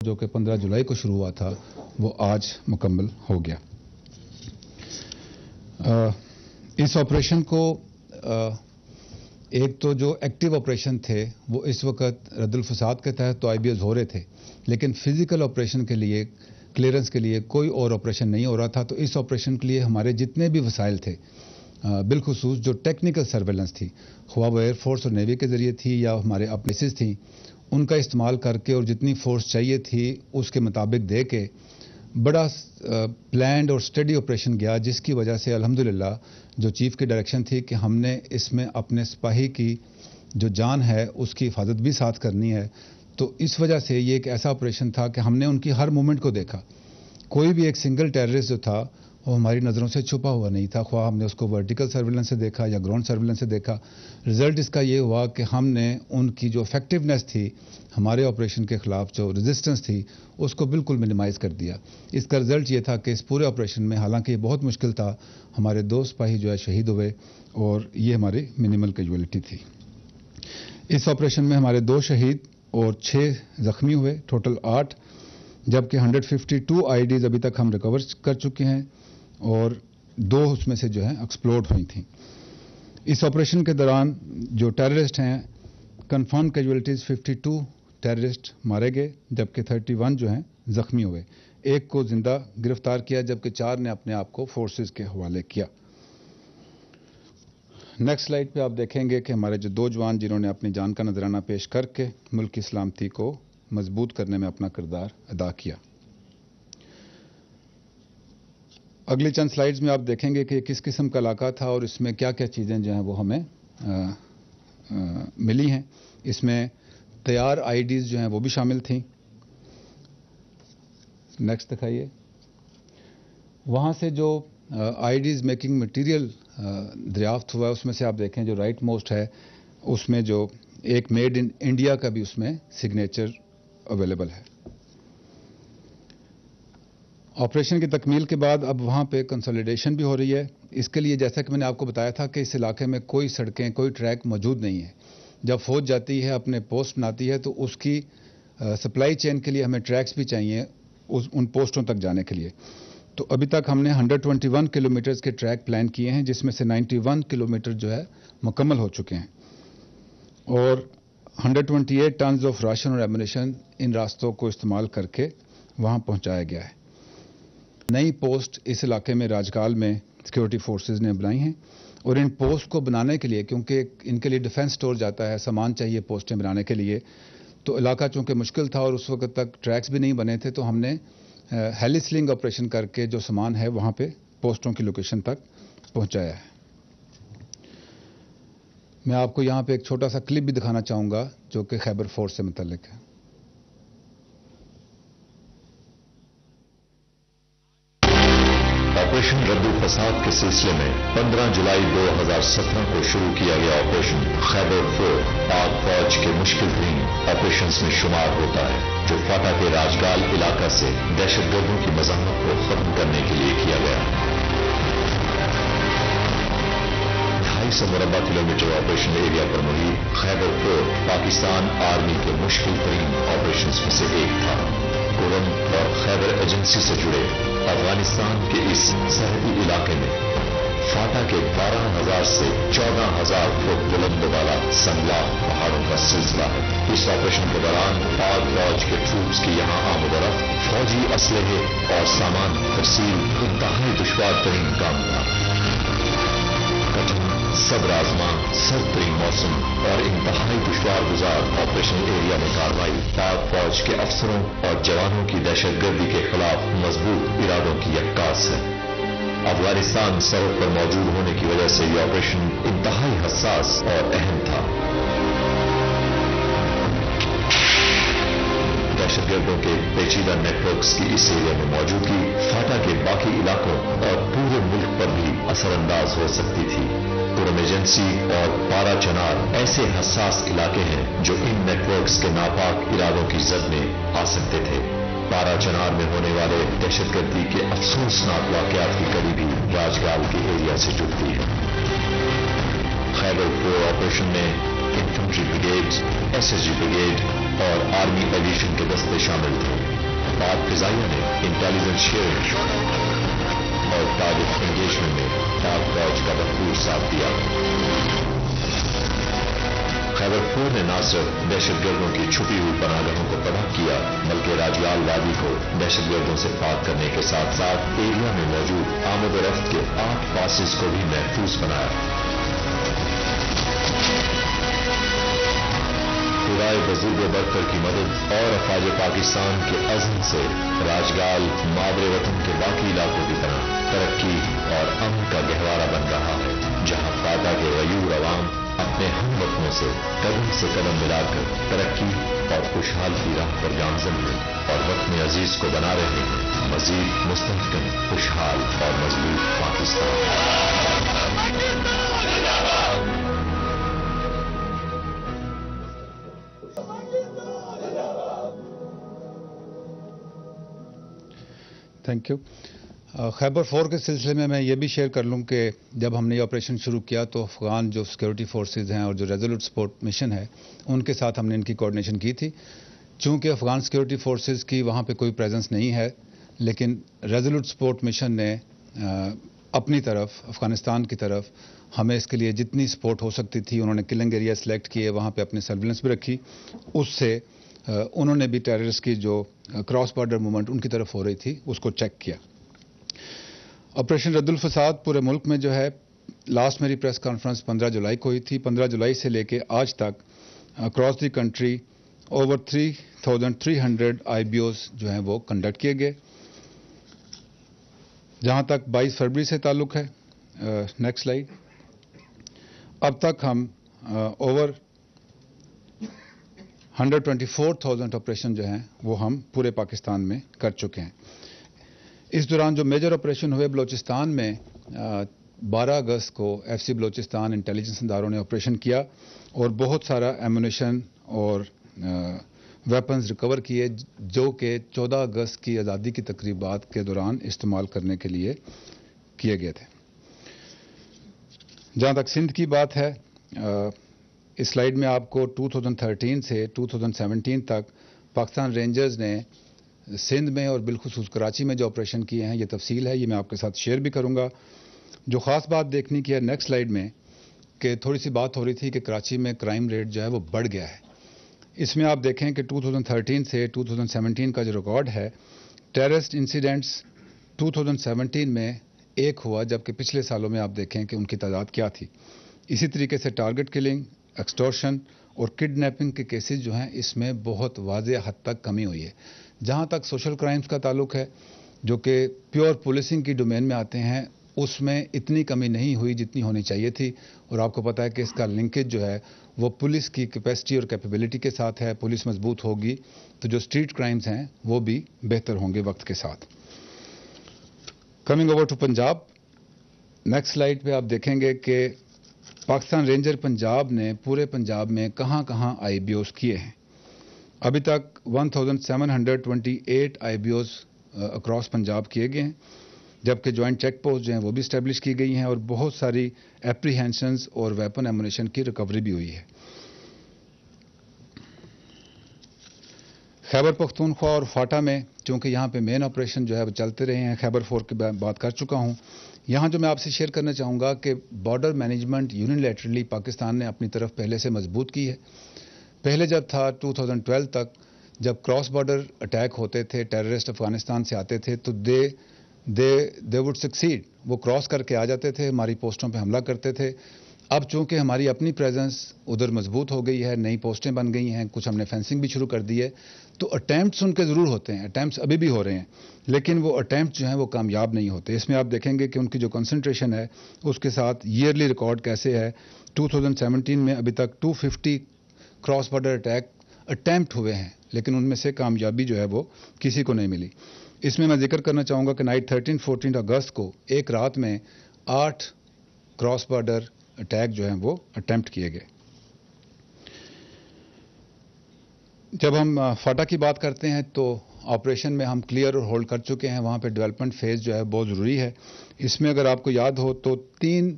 جو کہ 15 جولائی کو شروع ہوا تھا وہ آج مکمل ہو گیا۔ اس آپریشن کو ایک تو جو ایکٹیو آپریشن تھے وہ اس وقت رد الفساد کے تحت تو IBS ہو رہے تھے، لیکن فزیکل آپریشن کے لیے کلیئرنس کے لیے کوئی اور آپریشن نہیں ہو رہا تھا۔ تو اس آپریشن کے لیے ہمارے جتنے بھی وسائل تھے، بالخصوص جو ٹیکنیکل سرویلنس تھی، خواہ وہ ایئر فورس اور نیوی کے ذریعے تھی یا ہمارے اپلیسز تھیں، ان کا استعمال کر کے اور جتنی فورس چاہیے تھی اس کے مطابق دے کے بڑا پلانڈ اور اسٹڈی آپریشن گیا، جس کی وجہ سے الحمدللہ جو چیف کی ڈائریکشن تھی کہ ہم نے اس میں اپنے سپاہی کی جو جان ہے اس کی حفاظت بھی ساتھ کرنی ہے۔ تو اس وجہ سے یہ ایک ایسا آپریشن تھا کہ ہم نے ان کی ہر موومنٹ کو دیکھا۔ کوئی بھی ایک سنگل ٹیررسٹ جو تھا وہ ہماری نظروں سے چھپا ہوا نہیں تھا، خواہ ہم نے اس کو ورٹیکل سرویلنس سے دیکھا یا گراؤنڈ سرویلنس سے دیکھا۔ رزلٹ اس کا یہ ہوا کہ ہم نے ان کی جو افیکٹونیس تھی ہمارے آپریشن کے خلاف، جو ریزسٹنس تھی، اس کو بالکل منیمائز کر دیا۔ اس کا رزلٹ یہ تھا کہ اس پورے آپریشن میں، حالانکہ یہ بہت مشکل تھا، ہمارے 2 سپاہی جو ہے شہید ہوئے اور یہ ہماری منیمل کیجویلٹی تھی۔ اس آپریشن میں ہمارے 2 شہید اور 6 زخمی ہوئے، ٹوٹل 8، جبکہ 152 IEDs ابھی تک ہم ریکور کر چکے ہیں اور 2 اس میں سے جو ہیں ایکسپلوڈ ہوئی تھیں۔ اس آپریشن کے دوران جو ٹیررسٹ ہیں، کنفرم کیجویلٹیز 52 ٹیررسٹ مارے گئے، جبکہ 31 جو ہیں زخمی ہوئے۔ 1 کو زندہ گرفتار کیا، جبکہ 4 نے اپنے آپ کو فورسز کے حوالے کیا۔ نیکسٹ سلائیڈ پہ آپ دیکھیں گے کہ ہمارے جو 2 جوان جنہوں نے اپنی جان کا نذرانہ پیش کر کے ملک کی سلامتی کو مضبوط کرنے میں اپنا کردار ادا کیا۔ اگلی چند سلائیڈز میں آپ دیکھیں گے کہ کس قسم کا علاقہ تھا اور اس میں کیا کیا چیزیں جو ہیں وہ ہمیں ملی ہیں۔ اس میں تیار IEDs جو ہیں وہ بھی شامل تھیں۔ نیکسٹ دکھائیے۔ وہاں سے جو IEDs میکنگ مٹیریل دریافت ہوا ہے، اس میں سے آپ دیکھیں جو رائٹ موسٹ ہے، اس میں جو ایک میڈ ان انڈیا کا بھی اس میں سگنیچر اویلیبل ہے۔ آپریشن کی تکمیل کے بعد اب وہاں پہ کنسولیڈیشن بھی ہو رہی ہے۔ اس کے لیے جیسا کہ میں نے آپ کو بتایا تھا کہ اس علاقے میں کوئی سڑکیں، کوئی ٹریک موجود نہیں ہے۔ جب فوج جاتی ہے، اپنے پوسٹ بناتی ہے، تو اس کی سپلائی چین کے لیے ہمیں ٹریکس بھی چاہیے ان پوسٹوں تک جانے کے لیے۔ تو ابھی تک ہم نے 121 کلومیٹرز کے ٹریک پلان کیے ہیں، جس میں سے 91 کلومیٹر جو ہے مکمل ہو چکے ہیں، اور 128 ٹنز آف راشن اور ایمونیشن ان راستوں کو استعمال کر کے وہاں پہنچایا گیا ہے۔ نئی پوسٹ اس علاقے میں راجکال میں سیکیورٹی فورسز نے بنائی ہیں، اور ان پوسٹ کو بنانے کے لیے، کیونکہ ان کے لیے ڈیفنس سٹور جاتا ہے، سامان چاہیے پوسٹیں بنانے کے لیے، تو علاقہ چونکہ مشکل تھا اور اس وقت تک ٹریکس بھی نہیں بنے تھے، تو ہم نے ہیلی سلنگ آپریشن کر کے جو سامان ہے وہاں پہ پوسٹوں کی لوکیشن تک پہنچایا ہے۔ میں آپ کو یہاں پہ ایک چھوٹا سا کلپ بھی دکھانا چاہوں گا جو کہ خیبر فورس سے متعلق ہے۔ آپریشن رد الفساد کے سلسلے میں 15 جولائی 2017 کو شروع کیا گیا آپریشن خیبر فور پاک فوج کے مشکل ترین آپریشنز میں شمار ہوتا ہے، جو فاٹا کے راجگال علاقہ سے دہشت گردوں کی مزاحمت کو ختم کرنے کے لیے کیا گیا۔ 250 مربع کلومیٹر آپریشن ایریا پر محیط خیبر فور پاکستان آرمی کے مشکل ترین آپریشنز میں سے ایک تھا۔ کورم اور خیبر ایجنسی سے جڑے افغانستان کے اس سرحدی علاقے میں فاٹا کے 12,000 سے 14,000 فٹ بلند والا سنگلاخ پہاڑوں کا سلسلہ ہے۔ اس آپریشن کے دوران پاک فوج کے ٹروپس کی یہاں آمد و رفت، فوجی اسلحے اور سامان ترسیل انتہائی دشوار ترین کام تھا۔ کٹھن، صبر آزما، سرد ترین موسم اور انتہائی دشوار گزار آپریشن ایریا میں کارروائی پاک فوج کے افسروں اور جوانوں کی دہشت گردی کے خلاف مضبوط ارادوں کی عکاس ہے۔ افغانستان سرحد پر موجود ہونے کی وجہ سے یہ آپریشن انتہائی حساس اور اہم تھا۔ دہشت گردوں کے پیچیدہ نیٹ ورکس کی اس ایریا میں موجودگی فاٹا کے باقی علاقوں اور پورے ملک پر بھی اثر انداز ہو سکتی تھی۔ کورم ایجنسی اور پارا چنار ایسے حساس علاقے ہیں جو ان نیٹ ورکس کے ناپاک ارادوں کی زد میں آ سکتے تھے۔ پارا چنار میں ہونے والے دہشت گردی کے افسوسناک واقعات کی کڑی بھی راجگال کے ایریا سے جڑتی ہے۔ خیبر فور آپریشن میں انفنٹری بریگیڈ، SSG بریگیڈ، اور آرمی ایویشن کے دستے شامل تھے. پاک فضائیہ نے انٹیلیجنس شیئرنگ اور ٹارگٹ انگیجمنٹ میں پاک فوج کا بھرپور ساتھ دیا. خیبر فور نے نہ صرف دہشت گردوں کی چھپی ہوئی پناہ گاہوں کو تباہ کیا بلکہ راجوال وادی کو دہشت گردوں سے پاک کرنے کے ساتھ ساتھ ایریا میں موجود آمد و رفت کے 8 پاسز کو بھی محفوظ بنایا. خدائے بزرگ و برتر کی مدد اور افواج پاکستان کے عزم سے راجگال مادر وطن کے باقی علاقوں کی طرح ترقی اور امن کا گہوارہ بن رہا ہے، جہاں فاتح کے غیور عوام اپنے ہم وطنوں سے قدم ملا کر ترقی اور خوشحال کی راہ پر گامزن ہیں اور وطن عزیز کو بنا رہے ہیں مزید مستحکم، خوشحال اور مضبوط Pakistan. Thank you. Khyber four کے سلسلے میں یہ بھی شیئر کر لوں کہ جب ہم نے یہ آپریشن شروع کیا تو افغان جو سیکورٹی فورسز ہیں اور جو ریزولوٹ سپورٹ مشن ہے ان کے ساتھ ہم نے ان کی کوآرڈینیشن کی تھی. چونکہ افغان سیکورٹی فورسز کی وہاں پہ کوئی پریزنس نہیں ہے، لیکن ریزولوٹ سپورٹ مشن نے اپنی طرف افغانستان کی طرف ہمیں اس کے لیے جتنی سپورٹ ہو سکتی تھی انہوں نے کلنگ ایریا سلیکٹ کیے، وہاں پہ اپنی سرویلنس بھی رکھی. اس سے انہوں نے بھی ٹیررسٹ کی جو کراس بارڈر موومنٹ ان کی طرف ہو رہی تھی اس کو چیک کیا. آپریشن رد الفساد پورے ملک میں جو ہے لاسٹ میری پریس کانفرنس 15 جولائی کو ہوئی تھی. 15 جولائی سے لے کے آج تک across the country over 3,300 IBOs جو ہیں وہ کنڈکٹ کیے گئے. جہاں تک 22 فروری سے تعلق ہے، نیکسٹ سلائیڈ، اب تک ہم اوور 124,000 آپریشن جو ہیں وہ ہم پورے پاکستان میں کر چکے ہیں. اس دوران جو میجر آپریشن ہوئے بلوچستان میں 12 اگست کو FC بلوچستان انٹیلیجنس اداروں نے آپریشن کیا اور بہت سارا ایمونیشن اور ویپنز ریکور کیے جو کہ 14 اگست کی آزادی کی تقریبات کے دوران استعمال کرنے کے لیے کیے گئے تھے. جہاں تک سندھ کی بات ہے، اس سلائیڈ میں آپ کو 2013 سے 2017 تک پاکستان رینجرز نے سندھ میں اور بالخصوص کراچی میں جو آپریشن کیے ہیں یہ تفصیل ہے، یہ میں آپ کے ساتھ شیئر بھی کروں گا. جو خاص بات دیکھنے کی ہے نیکسٹ سلائیڈ میں کہ تھوڑی سی بات ہو رہی تھی کہ کراچی میں کرائم ریٹ جو ہے وہ بڑھ گیا ہے. اس میں آپ دیکھیں کہ 2013 سے 2017 کا جو ریکارڈ ہے، ٹیررسٹ انسیڈنٹس 2017 میں 1 ہوا، جبکہ پچھلے سالوں میں آپ دیکھیں کہ ان کی تعداد کیا تھی. اسی طریقے سے ٹارگٹ کلنگ، ایکسٹورشن اور کڈنیپنگ کے کیسز جو ہیں اس میں بہت واضح حد تک کمی ہوئی ہے. جہاں تک سوشل کرائمز کا تعلق ہے جو کہ پیور پولیسنگ کی ڈومین میں آتے ہیں، اس میں اتنی کمی نہیں ہوئی جتنی ہونی چاہیے تھی. اور آپ کو پتا ہے کہ اس کا لنکیج جو ہے وہ پولیس کی کیپیسٹی اور کیپیبلٹی کے ساتھ ہے. پولیس مضبوط ہوگی تو جو اسٹریٹ کرائمز ہیں وہ بھی بہتر ہوں گے وقت کے ساتھ. Coming over to Punjab, next slide پہ آپ دیکھیں گے کہ پاکستان رینجر پنجاب نے پورے پنجاب میں کہاں کہاں IBOs کیے ہیں. ابھی تک 1728 IBOs اکراس پنجاب کیے گئے ہیں، جبکہ جوائنٹ چیک پوسٹ جو ہیں وہ بھی اسٹیبلش کی گئی ہیں اور بہت ساری اپریہینشنز اور ویپن ایمونیشن کی ریکوری بھی ہوئی ہے. خیبر پختونخوا اور فاٹا میں چونکہ یہاں پہ مین آپریشن جو ہے وہ چلتے رہے ہیں، خیبر فور کی بات کر چکا ہوں. یہاں جو میں آپ سے شیئر کرنا چاہوں گا کہ بارڈر مینجمنٹ یونیلیٹرلی پاکستان نے اپنی طرف پہلے سے مضبوط کی ہے. پہلے جب تھا 2012 تک جب کراس بارڈر اٹیک ہوتے تھے، ٹیررسٹ افغانستان سے آتے تھے تو دے وڈ سکسیڈ، وہ کراس کر کے آ جاتے تھے، ہماری پوسٹوں پہ حملہ کرتے تھے. اب چونکہ ہماری اپنی پریزنس ادھر مضبوط ہو گئی ہے، نئی پوسٹیں بن گئی ہیں، کچھ ہم نے فینسنگ بھی شروع کر دی ہے، تو اٹیمپٹس ان کے ضرور ہوتے ہیں، اٹیمپٹس ابھی بھی ہو رہے ہیں، لیکن وہ اٹیمپٹس جو ہیں وہ کامیاب نہیں ہوتے. اس میں آپ دیکھیں گے کہ ان کی جو کنسنٹریشن ہے اس کے ساتھ ایئرلی ریکارڈ کیسے ہے. 2017 میں ابھی تک 250 کراس بارڈر اٹیمپٹ ہوئے ہیں، لیکن ان میں سے کامیابی جو ہے وہ کسی کو نہیں ملی. اس میں ذکر کرنا چاہوں گا کہ نائٹ 13-14 اگست کو ایک رات میں 8 کراس بارڈر اٹیک جو ہیں وہ اٹیمپٹ کیے گئے. جب ہم فاٹا کی بات کرتے ہیں تو آپریشن میں ہم کلیئر اور ہولڈ کر چکے ہیں، وہاں پہ ڈیولپمنٹ فیز جو ہے بہت ضروری ہے. اس میں اگر آپ کو یاد ہو تو 3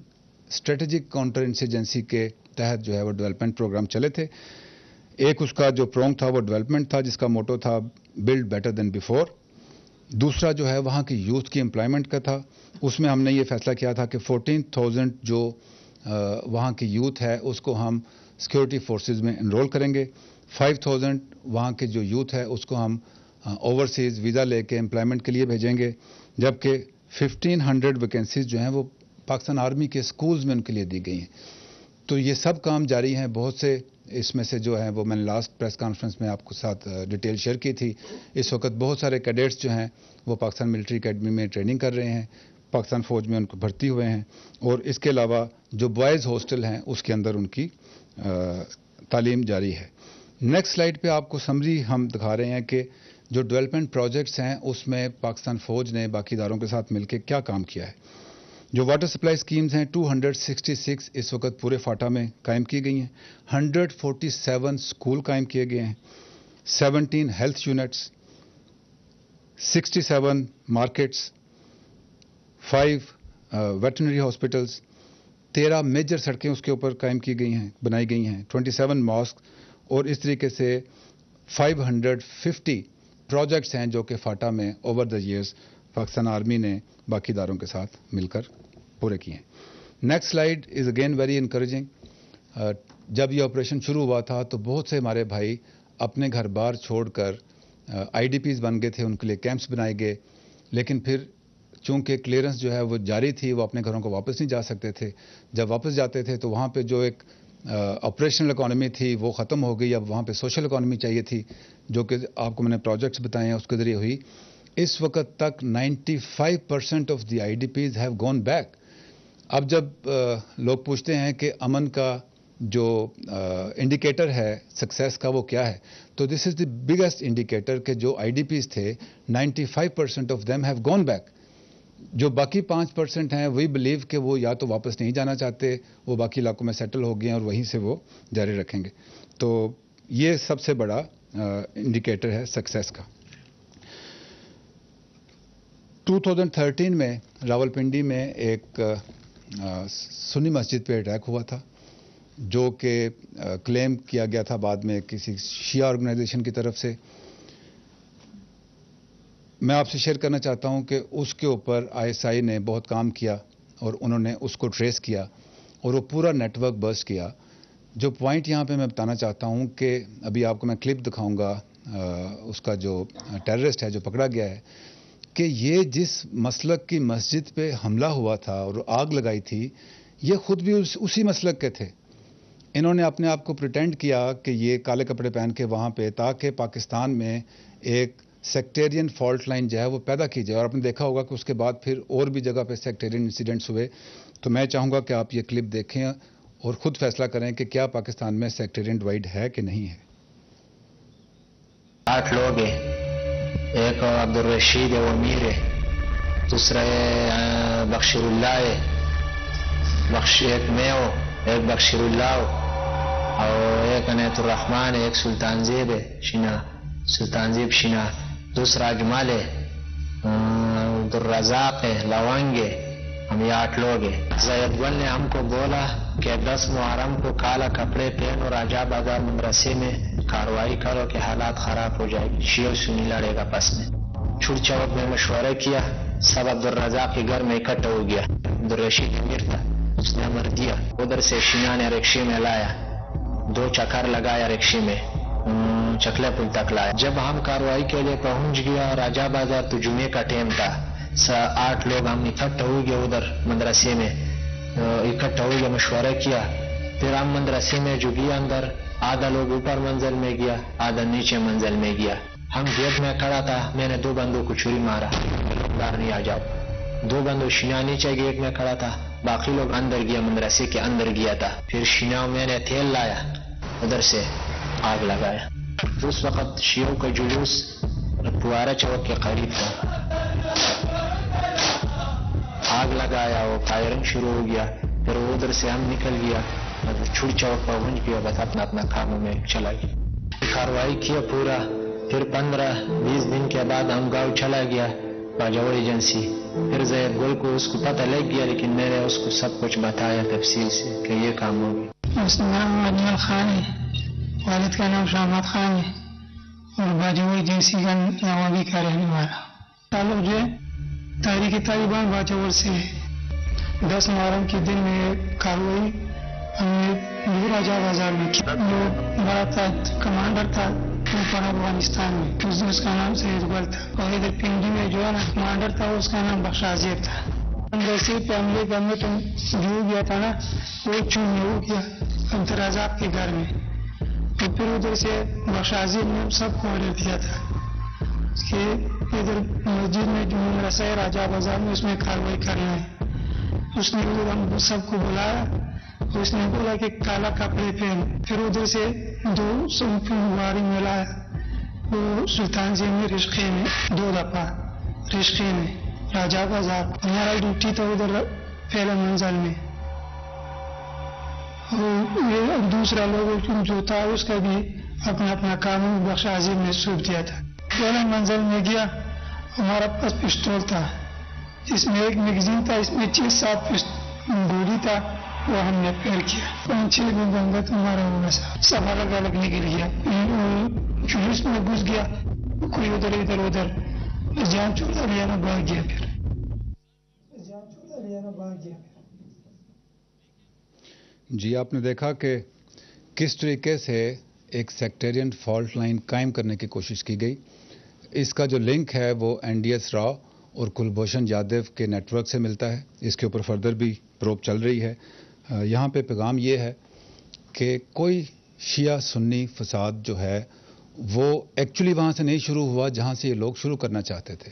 اسٹریٹجک کاؤنٹر انسرجنسی کے تحت جو ہے وہ ڈیولپمنٹ پروگرام چلے تھے. ایک اس کا جو پرونگ تھا وہ ڈیولپمنٹ تھا، جس کا موٹو تھا بلڈ بیٹر دین بیفور. دوسرا جو ہے وہاں کی یوتھ کی امپلائمنٹ کا تھا. اس میں ہم نے یہ فیصلہ کیا تھا کہ 14,000 جو وہاں کی یوتھ ہے اس کو ہم سیکورٹی فورسز میں انرول کریں گے. 5,000 وہاں کے جو یوتھ ہے اس کو ہم اوورسیز ویزا لے کے امپلائمنٹ کے لیے بھیجیں گے، جبکہ 1,500 ویکینسیز جو ہیں وہ پاکستان آرمی کے سکولز میں ان کے لیے دی گئی ہیں. تو یہ سب کام جاری ہیں. بہت سے اس میں سے جو ہیں وہ میں نے لاسٹ پریس کانفرنس میں آپ کو ساتھ ڈیٹیل شیئر کی تھی. اس وقت بہت سارے کیڈٹس جو ہیں وہ پاکستان ملٹری اکیڈمی میں ٹریننگ کر رہے ہیں، پاکستان فوج میں ان کو بھرتی ہوئے ہیں، اور اس کے علاوہ جو بوائز ہاسٹل ہیں اس کے اندر ان کی تعلیم جاری ہے. نیکسٹ سلائیڈ پہ آپ کو سمری ہم دکھا رہے ہیں کہ جو ڈیولپمنٹ پروجیکٹس ہیں اس میں پاکستان فوج نے باقی اداروں کے ساتھ مل کے کیا کام کیا ہے. جو واٹر سپلائی سکیمز ہیں 266 اس وقت پورے فاٹا میں قائم کی گئی ہیں. 147 سکول قائم کیے گئے ہیں، 17 health units, 67 markets, 5 veterinary hospitals, 13 major سڑکیں اس کے اوپر قائم کی گئی ہیں، بنائی گئی ہیں، 27 ماسک، اور اس طریقے سے 550 پروجیکٹس ہیں جو کہ فاٹا میں over the years Pakistan army نے باقی اداروں کے ساتھ مل کر پورے کیے ہیں. Next slide is again very encouraging. جب یہ آپریشن شروع ہوا تھا تو بہت سے ہمارے بھائی اپنے گھر بار چھوڑ کر آئی ڈی پیز بن گئے تھے، ان کے لیے کیمپس بنائے گئے، لیکن پھر چونکہ کلیئرنس جو ہے وہ جاری تھی، وہ اپنے گھروں کو واپس نہیں جا سکتے تھے. جب واپس جاتے تھے تو وہاں پہ جو ایک آپریشنل اکانومی تھی وہ ختم ہو گئی. اب وہاں پہ سوشل اکانومی چاہیے تھی، جو کہ آپ کو میں نے پروجیکٹس بتائے ہیں اس کے ذریعے ہوئی. اس وقت تک 95% of the I D Ps have gone back. اب جب لوگ پوچھتے ہیں کہ امن کا جو انڈیکیٹر ہے سکسیس کا وہ کیا ہے، تو دس از دی بگیسٹ انڈیکیٹر کہ جو آئی ڈی پیز تھے 95% of them have gone back. جو باقی 5% ہیں وی بلیو کہ وہ یا تو واپس نہیں جانا چاہتے، وہ باقی علاقوں میں سیٹل ہو گئے ہیں اور وہیں سے وہ جاری رکھیں گے. تو یہ سب سے بڑا انڈیکیٹر ہے سکسیس کا. 2013 میں راولپنڈی میں ایک سنی مسجد پہ اٹیک ہوا تھا، جو کہ کلیم کیا گیا تھا بعد میں کسی شیعہ آرگنائزیشن کی طرف سے. میں آپ سے شیئر کرنا چاہتا ہوں کہ اس کے اوپر ISI نے بہت کام کیا اور انہوں نے اس کو ٹریس کیا اور وہ پورا نیٹ ورک برسٹ کیا. جو پوائنٹ یہاں پہ میں بتانا چاہتا ہوں کہ ابھی آپ کو میں کلپ دکھاؤں گا اس کا جو ٹیررسٹ ہے جو پکڑا گیا ہے، کہ یہ جس مسلک کی مسجد پہ حملہ ہوا تھا اور آگ لگائی تھی، یہ خود بھی اسی مسلک کے تھے. انہوں نے اپنے آپ کو پریٹینڈ کیا کہ یہ کالے کپڑے پہن کے وہاں پہ، تاکہ پاکستان میں ایک سیکٹیرین فالٹ لائن جو ہے وہ پیدا کی جائے. اور آپ نے دیکھا ہوگا کہ اس کے بعد پھر اور بھی جگہ پہ سیکٹیرین انسیڈنٹس ہوئے. تو میں چاہوں گا کہ آپ یہ کلپ دیکھیں اور خود فیصلہ کریں کہ کیا پاکستان میں سیکٹیرین ڈیوائڈ ہے کہ نہیں ہے. 8 لوگ ہیں، ایک عبدالرشید ہے وہ امیر ہے، دوسرا بخشیر اللہ ہے، ایک میں ہو، ایک بخشیر اللہ ہو، اور ایک عنایت الرحمان ہے، ایک سلطان زیب ہے سلطان زیب شنا، دوسرا اجمل ہے، عبدالرزاق ہے، لونگ ہے. ہم یہ 8 لوگ ہیں. زید گل نے ہم کو بولا کہ 10 محرم کو کالا کپڑے پہن اور راجہ بازار مدرسے میں کارروائی کرو کہ حالات خراب ہو جائے گی، شیعہ سنی لڑے گا. پس میں چھوٹ چوک میں مشورہ کیا، سب عبدالرزاق کے گھر میں اکٹھا ہو گیا. عبدالرشید امیر تھا، اس نے امر دیا. ادھر سے شینا نے رکشے میں لایا، 2 چکر لگایا رکشے میں، چکلے پل تک لایا. جب ہم کارروائی کے لیے پہنچ گیا راجہ بازار تو جمعے کا ٹائم تھا. 8 لوگ ہم اکٹھا ہو گئے ادھر مدرسے میں، اکٹھا ہو گیا، مشورہ کیا. پھر ہم مدرسے میں جو گیا اندر، آدھا لوگ اوپر منزل میں گیا، آدھا نیچے منزل میں گیا. ہم گیٹ میں کھڑا تھا، میں نے 2 بندوں کو چھری مارا، باہر نہیں آ جاؤ. 2 بندوں شینا نیچے گیٹ میں کھڑا تھا، باقی لوگ اندر گیا، مدرسے کے اندر گیا تھا. پھر شینا میں نے تیل لایا، ادھر سے آگ لگایا. اس وقت شیعوں کا جلوس پوارا چوک کے قریب تھا، آگ لگایا اور فائرنگ شروع ہو گیا. پھر ادھر سے ہم نکل گیا، چھوٹ چوک پر پہنچ گیا، بس اپنا کاموں میں چلا گیا. کارروائی کیا پورا. پھر 15-20 دن کے بعد ہم گاؤں چلا گیا باجوڑ ایجنسی. پھر زید گل کو اس کو پتہ لگ گیا، لیکن میں نے اس کو سب کچھ بتایا تفصیل سے کہ یہ کام ہو گیا. اس کا نام اجمل خان ہے، والد کا نام شامت خان ہے اور باجوڑ ایجنسی کا نوابی کا رہنے والا. تعلق جو ہے تحریک طالبان باجوڑ سے ہے. 10 محرم کے دن میں کارروائی ہم نے نور راجہ بازار میں کی. جو بڑا تھا کمانڈر تھا وہ پڑا افغانستان میں، اس کا نام سید گل تھا. اور ادھر پنڈی میں جو ہے نا کمانڈر تھا اس کا نام بخش عزیب تھا. ویسے پہ حملے کرنے تو جو گیا تھا نا وہ چوننے ہو گیا امتراضات کے گھر میں. تو پھر ادھر سے بخش عزیب نے سب کو آڈر دیا تھا کہ ادھر مسجد میں جو مدرسہ ہے راجہ بازار میں اس میں کارروائی کرنا ہے. اس نے ہم سب کو بلایا، اس نے بولا کہ کالا کپڑے پہن. پھر ادھر سے 200 گاڑی ملایا وہ سلطان زین میں رشقے میں 2 دفعہ رشقے میں راجہ بازار. ہمارا ڈیوٹی تھا ادھر پہلے منزل میں. اور دوسرا لوگ جو تھا اس کا بھی اپنا اپنا کام بخش عظیم نے سونپ دیا تھا. پہلے منزل میں گیا، ہمارا پاس پستول تھا، اس میں ایک میگزین تھا، اس میں 6-7 گولی تھا، وہ ہم نے پیر کیا. 5-6 بندہ تمہارا ہوگا سب الگ الگ نکل گیا. جلوس میں گھس گیا، کوئی ادھر ادھر جان چھوڑا لیا نا بھاگ گیا. جی آپ نے دیکھا کہ کس طریقے سے ایک سیکٹرین فالٹ لائن قائم کرنے کی کوشش کی گئی. اس کا جو لنک ہے وہ NDS راؤ اور کلبھوشن یادو کے نیٹ ورک سے ملتا ہے. اس کے اوپر فردر بھی پروب چل رہی ہے. یہاں پہ پیغام یہ ہے کہ کوئی شیعہ سنی فساد جو ہے وہ ایکچولی وہاں سے نہیں شروع ہوا جہاں سے یہ لوگ شروع کرنا چاہتے تھے.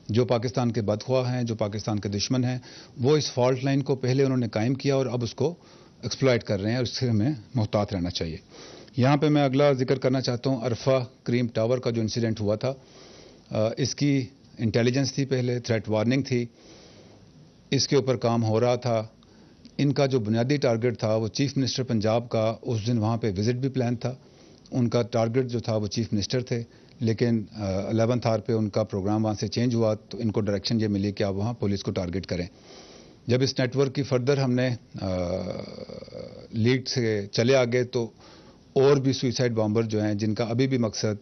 جو پاکستان کے بدخواہ ہیں، جو پاکستان کے دشمن ہیں، وہ اس فالٹ لائن کو پہلے انہوں نے قائم کیا اور اب اس کو ایکسپلائٹ کر رہے ہیں، اور اس سے ہمیں محتاط رہنا چاہیے. یہاں پہ میں اگلا ذکر کرنا چاہتا ہوں عرفہ کریم ٹاور کا جو انسیڈنٹ ہوا تھا. اس کی انٹیلیجنس تھی، پہلے تھریٹ وارننگ تھی، اس کے اوپر کام ہو رہا تھا. ان کا جو بنیادی ٹارگٹ تھا وہ چیف منسٹر پنجاب کا اس دن وہاں پہ وزٹ بھی پلان تھا. ان کا ٹارگٹ جو تھا وہ چیف منسٹر تھے، لیکن 11th آور پہ ان کا پروگرام وہاں سے چینج ہوا تو ان کو ڈائریکشن یہ ملی کہ آپ وہاں پولیس کو ٹارگٹ کریں. جب اس نیٹ ورک کی فردر ہم نے لیڈ سے چلے آگے تو اور بھی سوئسائڈ بامبر جو ہیں جن کا ابھی بھی مقصد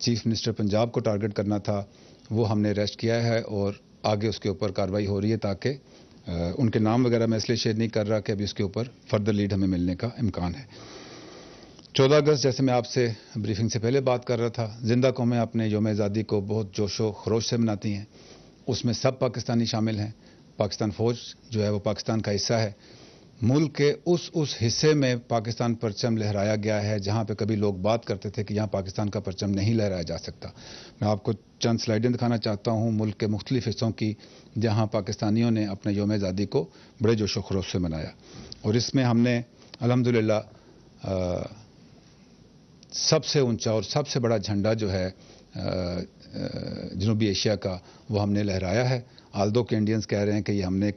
چیف منسٹر پنجاب کو ٹارگٹ کرنا تھا وہ ہم نے اریسٹ کیا ہے اور آگے اس کے اوپر کارروائی ہو رہی ہے. تاکہ ان کے نام وغیرہ میں اس لیے شیئر نہیں کر رہا کہ ابھی اس کے اوپر فردر لیڈ ہمیں ملنے کا امکان ہے. 14 اگست جیسے میں آپ سے بریفنگ سے پہلے بات کر رہا تھا، زندہ قومیں اپنے یوم آزادی کو بہت جوش و خروش سے مناتی ہیں. اس میں سب پاکستانی شامل ہیں. پاکستان فوج جو ہے وہ پاکستان کا حصہ ہے. ملک کے اس حصے میں پاکستان پرچم لہرایا گیا ہے جہاں پہ کبھی لوگ بات کرتے تھے کہ یہاں پاکستان کا پرچم نہیں لہرایا جا سکتا. میں آپ کو چند سلائیڈیں دکھانا چاہتا ہوں ملک کے مختلف حصوں کی جہاں پاکستانیوں نے اپنے یوم آزادی کو بڑے جوش و خروش سے منایا. اور اس میں ہم نے الحمدللہ سب سے اونچا اور سب سے بڑا جھنڈا جو ہے جنوبی ایشیا کا وہ ہم نے لہرایا ہے. آلدو کے انڈینز کہہ رہے ہیں کہ یہ ہم نے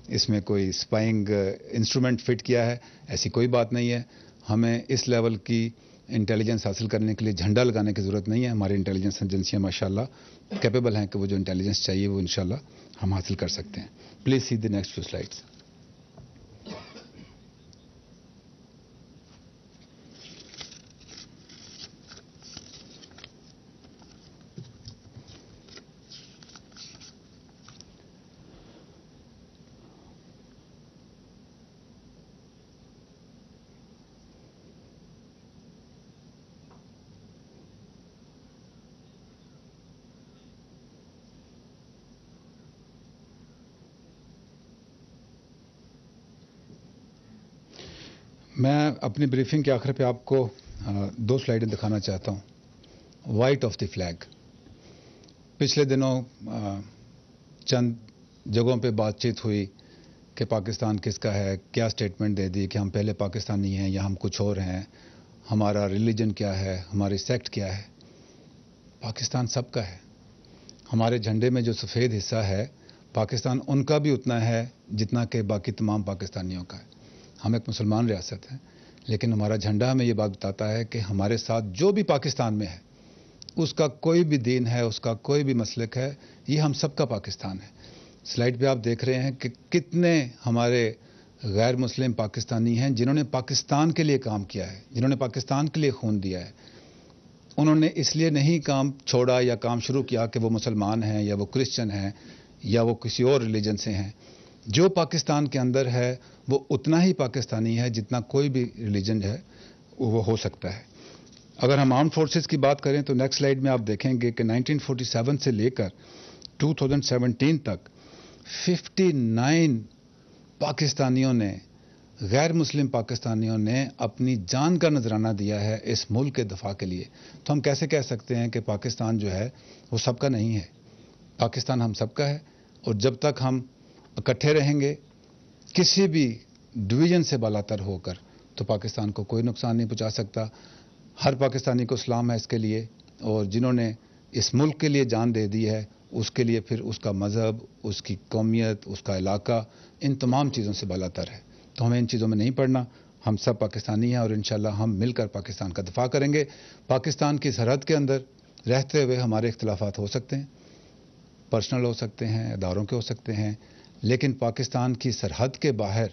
اس میں کوئی اسپائنگ انسٹرومنٹ فٹ کیا ہے، ایسی کوئی بات نہیں ہے. ہمیں اس لیول کی انٹیلیجنس حاصل کرنے کے لیے جھنڈا لگانے کی ضرورت نہیں ہے. ہماری انٹیلیجنس ایجنسیاں ماشاءاللہ کیپیبل ہیں کہ وہ جو انٹیلیجنس چاہیے وہ انشاءاللہ ہم حاصل کر سکتے ہیں. Please see the next few slides. میں اپنی بریفنگ کے آخر پہ آپ کو 2 سلائیڈیں دکھانا چاہتا ہوں. White of the flag. پچھلے دنوں چند جگہوں پہ بات چیت ہوئی کہ پاکستان کس کا ہے، کیا سٹیٹمنٹ دے دی کہ ہم پہلے پاکستانی ہیں یا ہم کچھ اور ہیں، ہمارا ریلیجن کیا ہے، ہماری سیکٹ کیا ہے. پاکستان سب کا ہے. ہمارے جھنڈے میں جو سفید حصہ ہے پاکستان ان کا بھی اتنا ہے جتنا کہ باقی تمام پاکستانیوں کا ہے. ہم ایک مسلمان ریاست ہیں لیکن ہمارا جھنڈا ہمیں یہ بات بتاتا ہے کہ ہمارے ساتھ جو بھی پاکستان میں ہے، اس کا کوئی بھی دین ہے، اس کا کوئی بھی مسلک ہے، یہ ہم سب کا پاکستان ہے. سلائیڈ پہ آپ دیکھ رہے ہیں کہ کتنے ہمارے غیر مسلم پاکستانی ہیں جنہوں نے پاکستان کے لیے کام کیا ہے، جنہوں نے پاکستان کے لیے خون دیا ہے. انہوں نے اس لیے نہیں کام چھوڑا یا کام شروع کیا کہ وہ مسلمان ہیں یا وہ کرسچن ہیں یا وہ کسی اور ریلیجن سے ہیں. جو پاکستان کے اندر ہے وہ اتنا ہی پاکستانی ہے جتنا کوئی بھی ریلیجن ہے وہ ہو سکتا ہے. اگر ہم آرمڈ فورسز کی بات کریں تو نیکسٹ سلائیڈ میں آپ دیکھیں گے کہ 1947 سے لے کر 2017 تک 59 پاکستانیوں نے، غیر مسلم پاکستانیوں نے اپنی جان کا نذرانہ دیا ہے اس ملک کے دفاع کے لیے. تو ہم کیسے کہہ سکتے ہیں کہ پاکستان جو ہے وہ سب کا نہیں ہے؟ پاکستان ہم سب کا ہے، اور جب تک ہم اکٹھے رہیں گے کسی بھی ڈویژن سے بالاتر ہو کر تو پاکستان کو کوئی نقصان نہیں پہنچا سکتا. ہر پاکستانی کو سلام ہے اس کے لیے، اور جنہوں نے اس ملک کے لیے جان دے دی ہے اس کے لیے پھر اس کا مذہب، اس کی قومیت، اس کا علاقہ، ان تمام چیزوں سے بالاتر ہے. تو ہمیں ان چیزوں میں نہیں پڑنا. ہم سب پاکستانی ہیں اور انشاءاللہ ہم مل کر پاکستان کا دفاع کریں گے. پاکستان کی سرحد کے اندر رہتے ہوئے ہمارے اختلافات ہو سکتے ہیں، پرسنل ہو سکتے ہیں، اداروں کے ہو سکتے ہیں، لیکن پاکستان کی سرحد کے باہر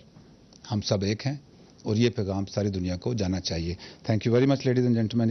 ہم سب ایک ہیں، اور یہ پیغام ساری دنیا کو جانا چاہیے. Thank you very much ladies and gentleman.